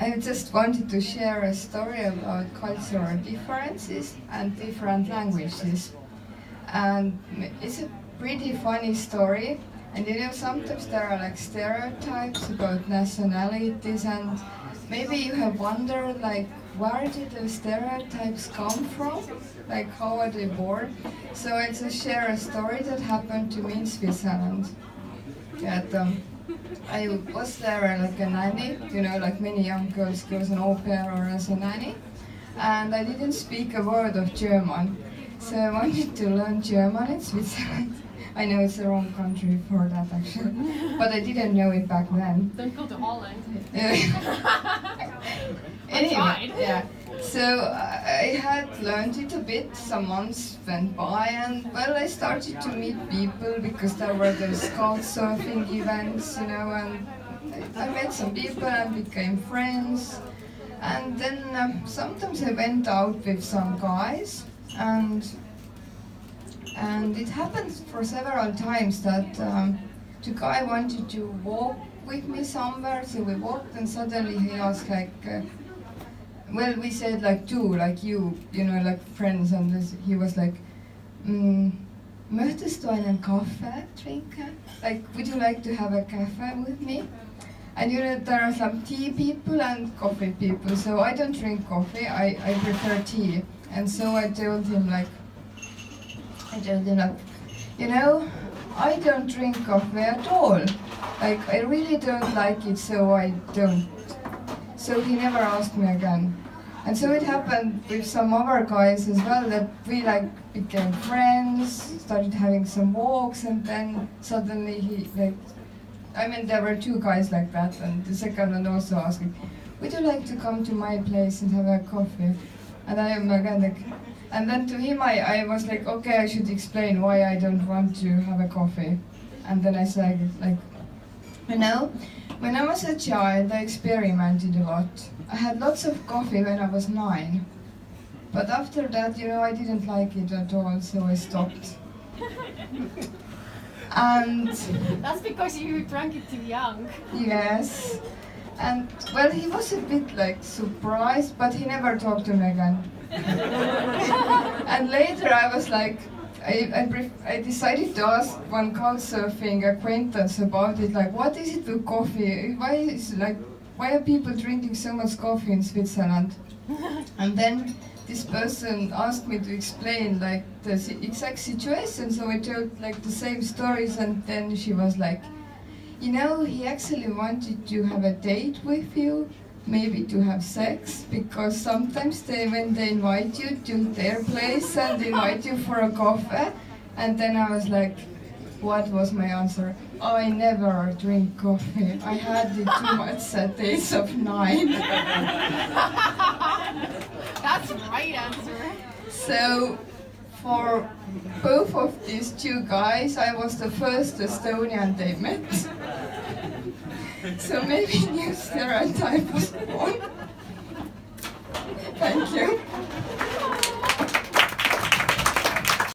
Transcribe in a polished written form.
I just wanted to share a story about cultural differences and different languages. And it's a pretty funny story. And you know, sometimes there are like stereotypes about nationalities, and maybe you have wondered like where did those stereotypes come from? Like how are they born? So I just share a story that happened to me in Switzerland. That I was there like a nanny, you know, like many young girls goes an au pair or as a nanny, and I didn't speak a word of German, so I wanted to learn German in Switzerland. I know it's the wrong country for that actually, but I didn't know it back then. Don't go to Holland. Anyway, yeah. So I had learned it a bit, some months went by, and well, I started to meet people because there were those couch surfing events, you know, and I met some people and became friends. And then sometimes I went out with some guys, and it happened for several times that the guy wanted to walk with me somewhere, so we walked, and suddenly he asked like, well, we said like two, like you know, like friends, and he was like, möchtest du einen Kaffee trinken? Like, would you like to have a cafe with me? And you know, there are some tea people and coffee people, so I don't drink coffee, I prefer tea. And so I told him like, you know, I don't drink coffee at all. Like, I really don't like it, so I don't. So he never asked me again. And so it happened with some other guys as well, that we like became friends, started having some walks, and then suddenly he like, I mean, there were two guys like that, and the second one also asked me, would you like to come to my place and have a coffee? And I am again like, and then to him I was like, okay, I should explain why I don't want to have a coffee. And then I said like, you know, when I was a child I experimented a lot. I had lots of coffee when I was 9. But after that, you know, I didn't like it at all, so I stopped. And That's because you drank it too young. yes. And well, he was a bit like surprised, but he never talked to me again. And later I was like, I decided to ask one couchsurfing acquaintance about it, like, what is it with coffee? Why are people drinking so much coffee in Switzerland? And then this person asked me to explain like the exact situation, so I told like the same stories, and then she was like, you know, he actually wanted to have a date with you, maybe to have sex, because sometimes when they invite you to their place and invite you for a coffee. And then I was like, what was my answer? Oh, I never drink coffee. I had it too much at the age of 9. That's the right answer. So for both of these two guys, I was the first Estonian they met. So maybe new stereotype was born. Thank you.